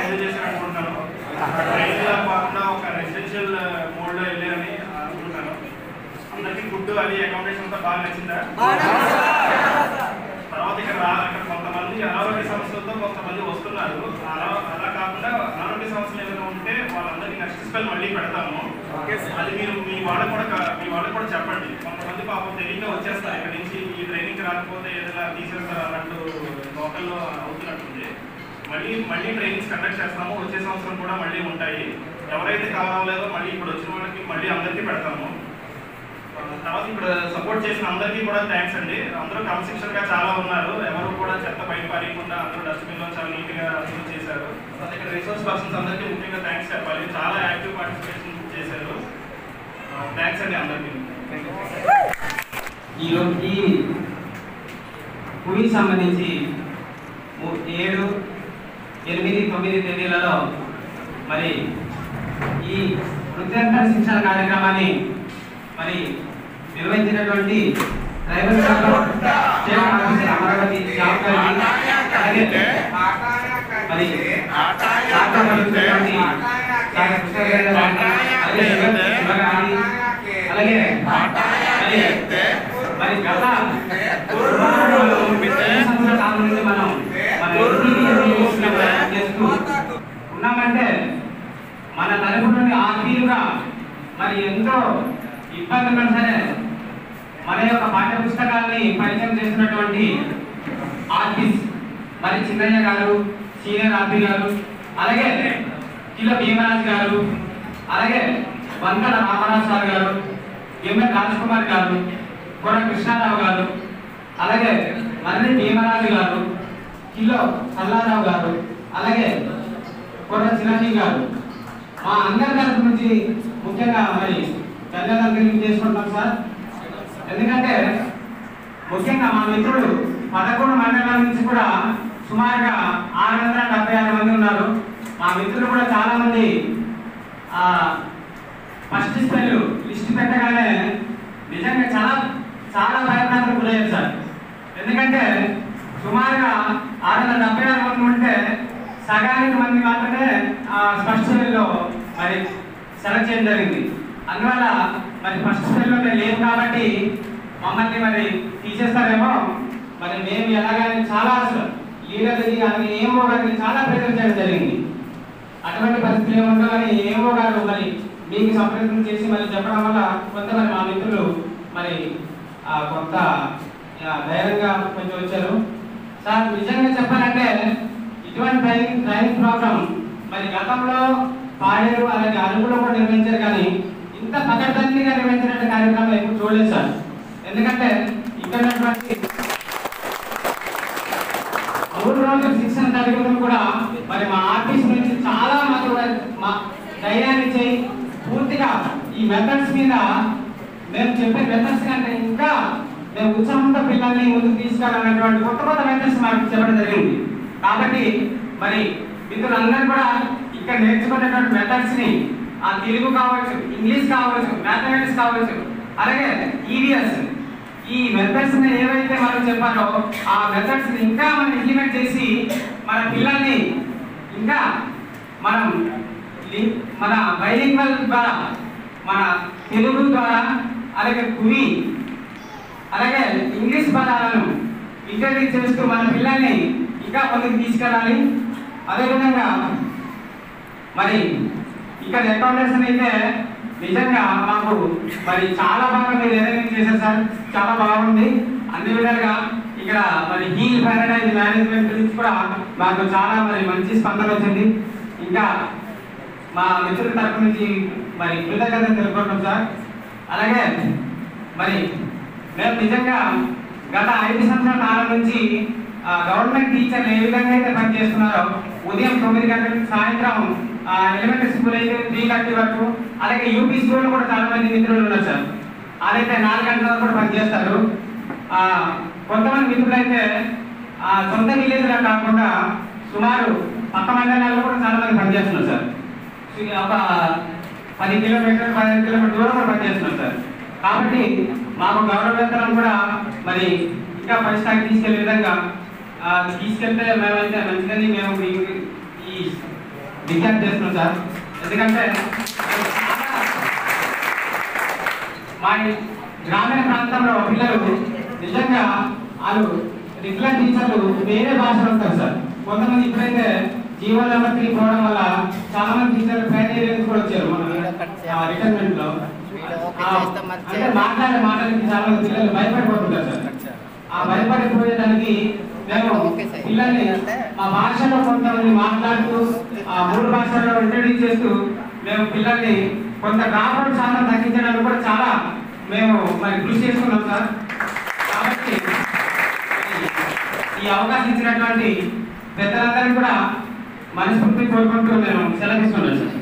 Enjoy చేశారు అనుకుంటున్నాను. ట్రైన్లో కాకుండా ఒక రెసిడెన్షియల్ మోడ్లో వెళ్ళారని అనుకుంటున్నాను. అందరికీ ఫుడ్ అది అకామిడేషన్ అంతా బాగా నచ్చిందా? తర్వాత ఇక్కడ కొంతమంది అనారోగ్య సమస్యలతో కొంతమంది వస్తున్నారు. అలా కాకుండా అనారోగ్య సమస్యలు ఏమైనా ఉంటే వాళ్ళందరికీ నెక్స్ట్ స్పెల్ మళ్ళీ పెడతాము. అది మీరు మీ వాళ్ళకు కూడా చెప్పండి. కొంతమంది పాపం తెలియక వచ్చేస్తారు ఇక్కడ నుంచి, ఈ ట్రైనింగ్ రాకపోతే ఏదైనా తీసేస్తారు అన్నట్టు లోకల్లో అవుతున్నట్టుంది. మళ్ళీ ట్రైనింగ్స్ కండక్ట్ చేస్తాము. వచ్చే సంవత్సరం కూడా మళ్ళీ ఉంటాయి. ఎవరైతే కావాలేదో మళ్ళీ ఇప్పుడు వచ్చిన వాళ్ళకి మళ్ళీ అందరికీ పెడతాము. తర్వాత ఇక్కడ సపోర్ట్ చేసిన అందరికీ కూడా థ్యాంక్స్ అండి. అందరూ క్రమశిక్షణగా చాలా ఉన్నారు. ఎవరు కూడా చెత్త బయట పారేయకుండా అందరూ డస్ట్బిన్లో చాలా నీట్గా అసలు చేశారు. తర్వాత ఇక్కడ రిసోర్స్ పర్సన్స్ అందరికీ ముఖ్యంగా థ్యాంక్స్ చెప్పాలి. చాలా యాక్టివ్ పార్టిసిపేషన్ చేశారు. థ్యాంక్స్ అండి అందరికీ. ఈరోజు ఈ కువికి సంబంధించి 7, 8, 9 తేదీలలో మరి ఈ వృత్యంతర శిక్షణ కార్యక్రమాన్ని మరి నిర్వహించినటువంటి tribal state officer Amaravati job గారికి, అలాగే మరి అలాగే మరి గత సంవత్సరాల నుంచి మనం చేస్తూ ఉన్నామంటే మన తరపు నుండి ఆర్థికంగా మరి ఎంతో ఇబ్బంది ఉన్నా సరే మన యొక్క పాఠ్య పుస్తకాలని పరిచయం చేస్తున్నటువంటి ఆర్టిస్ట్ మరి చిన్నయ్య గారు, సీనియర్ ఆర్పి గారు, అలాగే కిలో భీమరాజ్ గారు, అలాగే వంకల రామరాజు సార్ గారు, ఎంఎల్ రాజ్ కుమార్ గారు, కొర కృష్ణారావు గారు, అలాగే మర్రి భీమరాజు గారు, కిలో సల్లారావు గారు, అలాగే కొర చిరంజీవి గారు, మా అందరి తరఫు నుంచి ముఖ్యంగా మరి ధన్యవాదాలు తెలియజేసుకుంటాం సార్. ఎందుకంటే ముఖ్యంగా మా మిత్రులు 11 మండలాల నుంచి కూడా సుమారుగా 676 మంది ఉన్నారు. మా మిత్రులు కూడా చాలా మంది ఫస్ట్ స్పెల్ లిస్ట్ పెట్టగానే నిజంగా చాలా ప్రయత్నాలకు గురయ్యారు సార్. ఎందుకంటే సుమారుగా 676 మంది ఉంటే సగానికి మంది మాత్రమే ఫస్ట్ స్పెల్లో మరి సెలెక్ట్ చేయడం జరిగింది. అందువల్ల మరి ఫస్ట్ స్పెల్లో లేవు కాబట్టి మమ్మల్ని మరి తీసేస్తారేమో, మరి మేము ఎలాగైనా చాలా లీడర్లకి అలాగే ఏమో గారికి చాలా ప్రెజర్ చేయడం జరిగింది. అటువంటి పరిస్థితులు ఏముండో కానీ ఏమో గారు మరి మీకు సంప్రదింపులు చేసి మరి చెప్పడం వల్ల కొంతమంది మా మిత్రులు మరి కొంత ధైర్యంగా కొంచెం వచ్చారు సార్. నిజంగా చెప్పాలంటే ఇటువంటి ట్రైనింగ్ ప్రోగ్రామ్ మరి గతంలో పాడేరు అలాగే అరుగులో కూడా నిర్వహించారు, కానీ ఇంత పకడ్బందీగా నిర్వహించినట్టు కార్యక్రమం ఎప్పుడు చూడలేదు సార్. ఎందుకంటే ఇక్కడ 3 రోజుల శిక్షణ కార్యక్రమం కూడా మరి మా ఆఫీస్ నుంచి చాలా మాకు మా ధైర్యాన్ని ఇచ్చి పూర్తిగా ఈ మెథడ్స్ మీద మేము చెప్పే మెథడ్స్ కంటే ఇంకా మేము ఉత్సాహంతో పిల్లల్ని ముందుకు తీసుకెళ్ళాలనేటువంటి కొత్త మెథడ్స్ మాకు చెప్పడం జరిగింది. కాబట్టి మరి మిత్రులందరూ కూడా ఇక్కడ నేర్చుకునేటువంటి మెథడ్స్ని తెలుగు కావచ్చు, ఇంగ్లీష్ కావచ్చు, మ్యాథమెటిక్స్ కావచ్చు, అలాగే ఈవీఎస్ ఈ మెథడ్స్ ఏవైతే మనం చెప్పారో ఆ మెథడ్స్ ఇంకా మనం ఇంప్లిమెంట్ చేసి మన పిల్లల్ని ఇంకా మనం మన బైలింగ్వల్ ద్వారా మన తెలుగు ద్వారా అలాగే కువి అలాగే ఇంగ్లీష్ పదాలను ఇంట్రడ్యూస్ చేస్తూ మన పిల్లల్ని ఇంకా ముందుకు తీసుకెళ్ళాలి. అదేవిధంగా మరి ఇక్కడ అకామిడేషన్ అయితే నిజంగా మాకు మరి చాలా బాగా మీరు అరేంజ్ చేశారు సార్, చాలా బాగుంది అన్ని విధాలుగా. ఇక్కడ మరి హీల్ ప్యారడైజ్ మేనేజ్మెంట్ నుంచి కూడా మాకు చాలా మరి మంచి స్పందన వచ్చింది. ఇంకా మా మిత్రుల తరఫు నుంచి మరి కృతజ్ఞత తెలుపుకుంటాం సార్. అలాగే మరి మేము నిజంగా గత 5 సంవత్సరాల కాలం నుంచి గవర్నమెంట్ టీచర్లు ఏ విధంగా అయితే పనిచేస్తున్నారో ఉదయం 9 గంటలకు సాయంత్రం ఎలిమెంటరీ స్కూల్ అయితే 3:30 వరకు, అలాగే యూపీ స్కూల్ కూడా చాలా మంది మిత్రులు ఉన్నారు సార్. అదైతే 4 గంటల వరకు కూడా పనిచేస్తారు. కొంతమంది మిత్రులు అయితే సొంత విలేజ్లో కాకుండా సుమారు పక్క మండలాల్లో కూడా చాలా మంది పనిచేస్తున్నారు సార్. ఒక 10 కిలోమీటర్లు 15 కిలోమీటర్ల దూరం కూడా పనిచేస్తున్నారు సార్. కాబట్టి మాకు గౌరవవేతనం కూడా మరి ఇంకా పై స్థాయికి తీసుకెళ్లే విధంగా తీసుకెళ్తే మేమైతే మంచిదని మేము ఈ విజ్ఞప్తి చేస్తున్నాం సార్. ఎందుకంటే మా గ్రామీణ ప్రాంతంలో పిల్లలు నిజంగా వాళ్ళు రెగ్యులర్ టీచర్లు వేరే భాషలో ఉంటారు సార్. కొంతమంది ఇప్పుడైతే జీవో నెంబర్ 3 పోవడం వల్ల చాలా మంది టీచర్లు ట్రైన్ కూడా వచ్చారు మన రిటైర్మెంట్ లో. అంటే మాట్లాడే మాటలకి చాలా మంది పిల్లలు భయపడిపోతుంటారు సార్. ఆ భయపడిపోయేదానికి మేము పిల్లల్ని మా భాషలో కొంతమంది మాట్లాడుతూ ఆ 3 భాషల్లో ఇంట్రడ్యూస్ చేస్తూ మేము పిల్లల్ని కొంత గ్రామీణ శాతం తగ్గించడానికి కూడా చాలా మేము మరి కృషి చేసుకున్నాం సార్. కాబట్టి ఈ అవకాశం ఇచ్చినటువంటి పెద్దలందరికీ కూడా మనస్ఫూర్తి కోరుకుంటూ నేను సెలవు తీసుకున్నాను సార్.